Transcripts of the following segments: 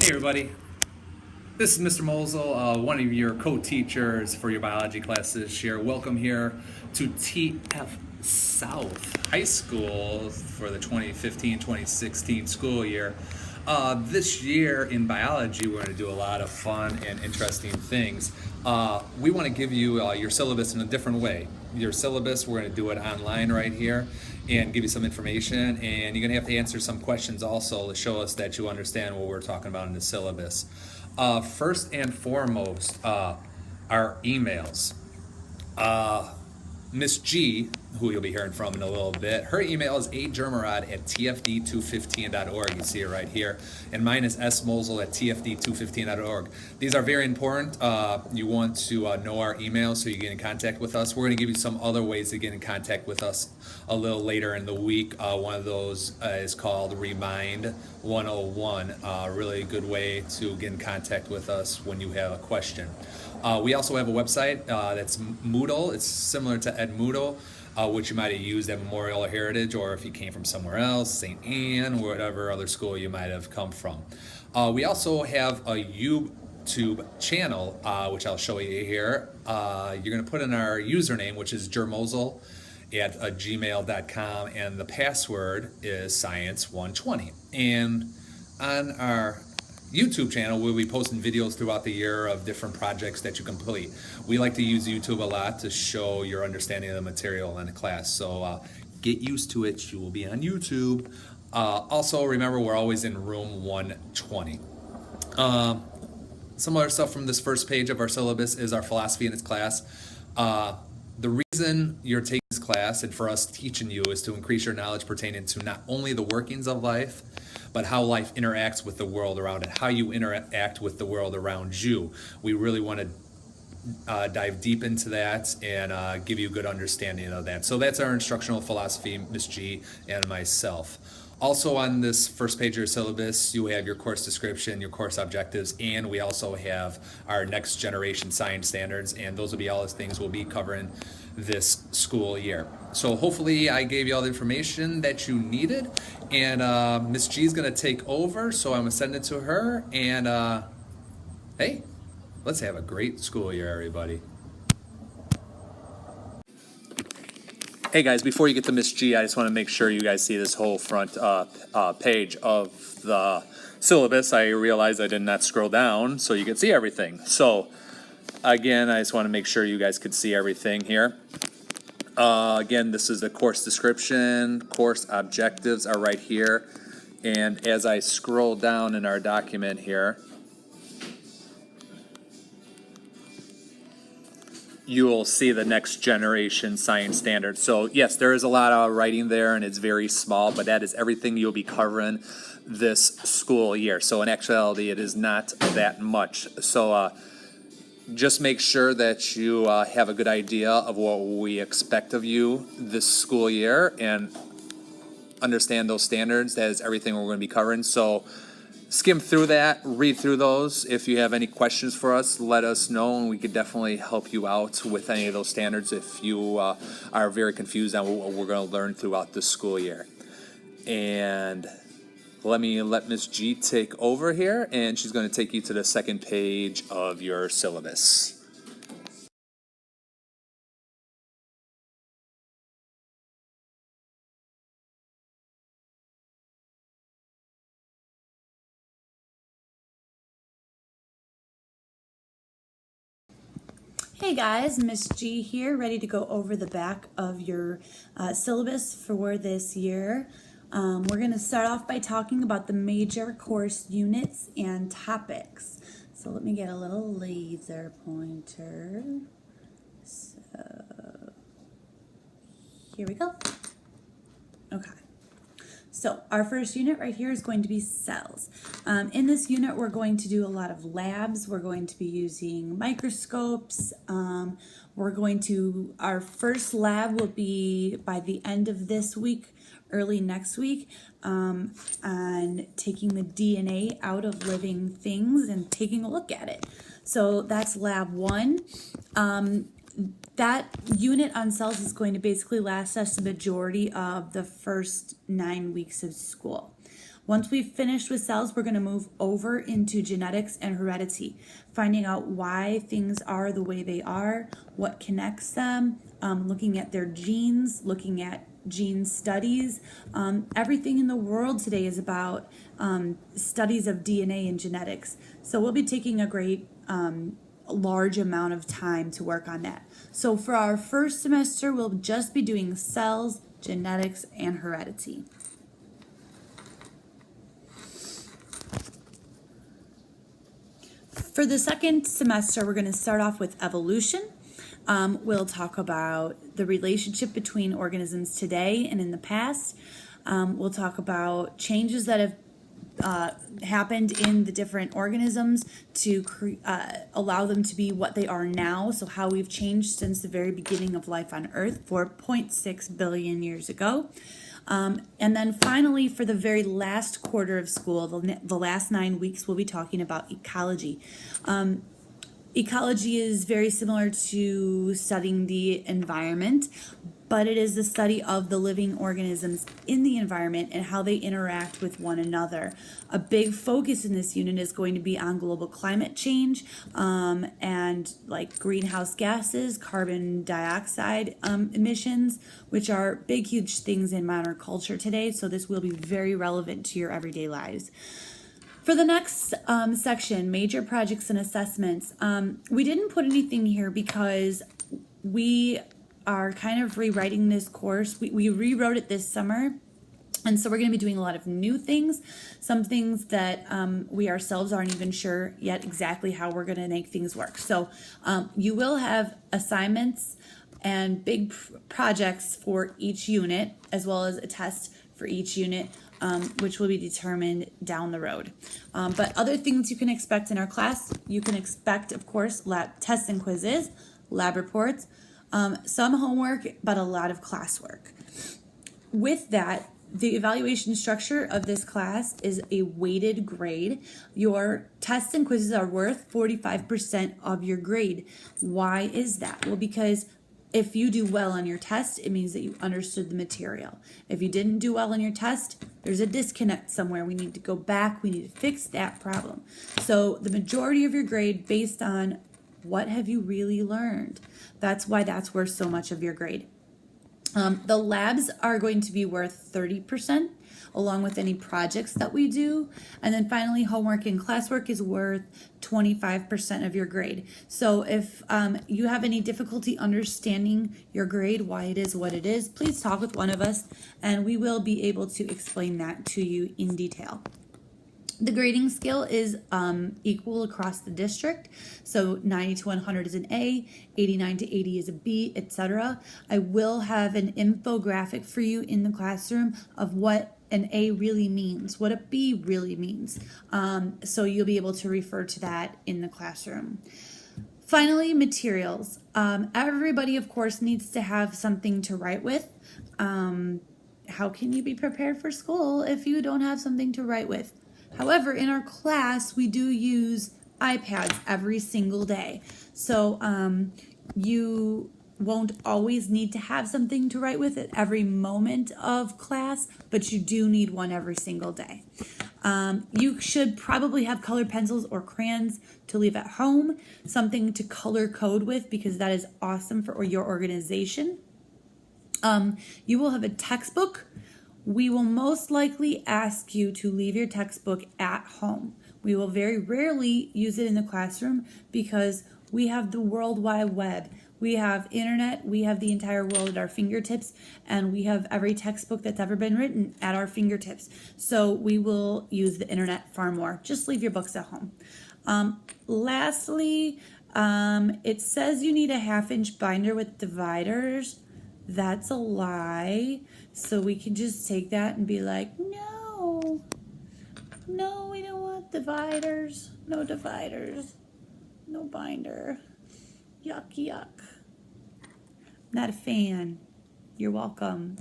Hey everybody, this is Mr. Mosel, one of your co-teachers for your biology class this year. Welcome here to TF South High School for the 2015-2016 school year. This year in biology, we're going to do a lot of fun and interesting things. We want to give you your syllabus in a different way. Your syllabus, we're going to do it online right here and give you some information, and you're going to have to answer some questions also to show us that you understand what we're talking about in the syllabus. First and foremost, our emails. Miss G, who you'll be hearing from in a little bit, her email is atgermerod@tfd215.org. You see it right here. And mine is smosel@tfd215.org. These are very important. You want to know our email so you get in contact with us. We're going to give you some other ways to get in contact with us a little later in the week. One of those is called Remind 101. Really good way to get in contact with us when you have a question. We also have a website that's Moodle. It's similar to Edmoodle, which you might have used at Memorial or Heritage, or if you came from somewhere else, St. Anne, or whatever other school you might have come from. We also have a YouTube channel, which I'll show you here. You're going to put in our username, which is jermosel at gmail.com, and the password is science120. And on our YouTube channel, we'll be posting videos throughout the year of different projects that you complete. We like to use YouTube a lot to show your understanding of the material in the class, so get used to it. You will be on YouTube. Also, remember, we're always in room 120. Some other stuff from this first page of our syllabus is our philosophy in its class. The reason you're taking this class and for us teaching you is to increase your knowledge pertaining to not only the workings of life, but how life interacts with the world around it, how you interact with the world around you. We really want to dive deep into that and give you a good understanding of that. So that's our instructional philosophy, Ms. G and myself. Also on this first page of your syllabus, you have your course description, your course objectives, and we also have our next generation science standards, and those will be all the things we'll be covering this school year. So hopefully I gave you all the information that you needed, and Miss G is going to take over, so I'm going to send it to her, and hey, let's have a great school year, everybody. Hey guys, before you get to Miss G, I just want to make sure you guys see this whole front page of the syllabus. I realized I did not scroll down so you could see everything. So again, I just want to make sure you guys could see everything here. Again, this is the course description. Course objectives are right here. And as I scroll down in our document here, you will see the next generation science standards. So yes, there is a lot of writing there and it's very small, but that is everything you'll be covering this school year. So in actuality, it is not that much. So just make sure that you have a good idea of what we expect of you this school year and understand those standards. That is everything we're going to be covering. So skim through that, read through those. If you have any questions for us, let us know, and we could definitely help you out with any of those standards if you are very confused on what we're going to learn throughout the school year. And let Ms. G take over here, and she's going to take you to the second page of your syllabus. Hey guys, Miss G here, ready to go over the back of your syllabus for this year. We're going to start off by talking about the major course units and topics. So let me get a little laser pointer. So here we go. Okay. So our first unit right here is going to be cells. In this unit, we're going to do a lot of labs. We're going to be using microscopes. Our first lab will be by the end of this week, early next week, on taking the DNA out of living things and taking a look at it. So that's lab 1. that unit on cells is going to basically last us the majority of the first 9 weeks of school. Once we've finished with cells, we're going to move over into genetics and heredity, finding out why things are the way they are, what connects them, looking at their genes, looking at gene studies. Everything in the world today is about studies of DNA and genetics. So we'll be taking a great large amount of time to work on that. So for our first semester, we'll just be doing cells, genetics, and heredity. For the second semester, we're going to start off with evolution. We'll talk about the relationship between organisms today and in the past. We'll talk about changes that have happened in the different organisms to allow them to be what they are now. So how we've changed since the very beginning of life on Earth 4.6 billion years ago. And then finally, for the very last quarter of school, the last 9 weeks, we'll be talking about ecology. Ecology is very similar to studying the environment, but it is the study of the living organisms in the environment and how they interact with one another. A big focus in this unit is going to be on global climate change and like greenhouse gases, carbon dioxide emissions, which are big, huge things in modern culture today. So this will be very relevant to your everyday lives. For the next section, major projects and assessments, we didn't put anything here because we are kind of rewriting this course. We rewrote it this summer, and so we're going to be doing a lot of new things, some things that we ourselves aren't even sure yet exactly how we're going to make things work. So you will have assignments and big projects for each unit, as well as a test for each unit, which will be determined down the road. But other things you can expect in our class, you can expect, of course, lab tests and quizzes, lab reports, some homework, but a lot of classwork. With that, the evaluation structure of this class is a weighted grade. Your tests and quizzes are worth 45% of your grade. Why is that? Well, because if you do well on your test, it means that you understood the material. If you didn't do well on your test, there's a disconnect somewhere. We need to go back. We need to fix that problem. So the majority of your grade based on what have you really learned. That's why that's worth so much of your grade. The labs are going to be worth 30%, along with any projects that we do. And then finally, homework and classwork is worth 25% of your grade. So if you have any difficulty understanding your grade, why it is what it is, please talk with one of us, and we will be able to explain that to you in detail. The grading scale is equal across the district. So 90 to 100 is an A, 89 to 80 is a B, etc. I will have an infographic for you in the classroom of what an A really means, what a B really means. So you'll be able to refer to that in the classroom. Finally, materials. Everybody, of course, needs to have something to write with. How can you be prepared for school if you don't have something to write with? However, in our class, we do use iPads every single day. So you won't always need to have something to write with at every moment of class, but you do need one every single day. You should probably have colored pencils or crayons to leave at home, something to color code with because that is awesome for your organization. You will have a textbook. We will most likely ask you to leave your textbook at home. We will very rarely use it in the classroom because we have the World Wide Web. We have internet, we have the entire world at our fingertips, and we have every textbook that's ever been written at our fingertips. So we will use the internet far more. Just leave your books at home. Lastly, it says you need a 1/2-inch binder with dividers. That's a lie. So we can just take that and be like, no, we don't want dividers. No dividers. No binder. Yuck, yuck. Not a fan. You're welcome.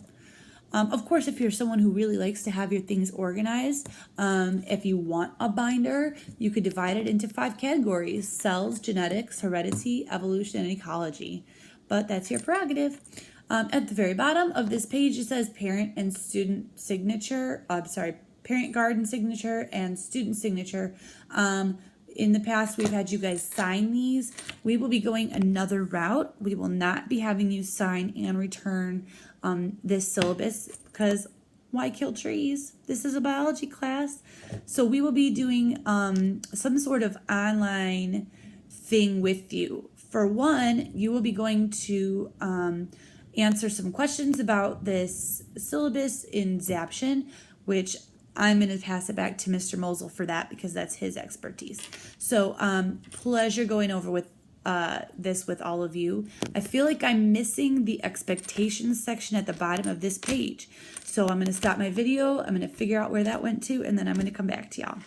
Of course, if you're someone who really likes to have your things organized, if you want a binder, you could divide it into 5 categories: cells, genetics, heredity, evolution, and ecology. but that's your prerogative. At the very bottom of this page, it says parent and student signature. Parent guardian signature and student signature. In the past, we've had you guys sign these. We will be going another route. We will not be having you sign and return this syllabus because why kill trees? This is a biology class. So we will be doing some sort of online thing with you. For one, you will be going to answer some questions about this syllabus in Zaption, which I'm going to pass it back to Mr. Mosel for that because that's his expertise. So pleasure going over with this with all of you. I feel like I'm missing the expectations section at the bottom of this page. So I'm going to stop my video. I'm going to figure out where that went to, and then I'm going to come back to y'all.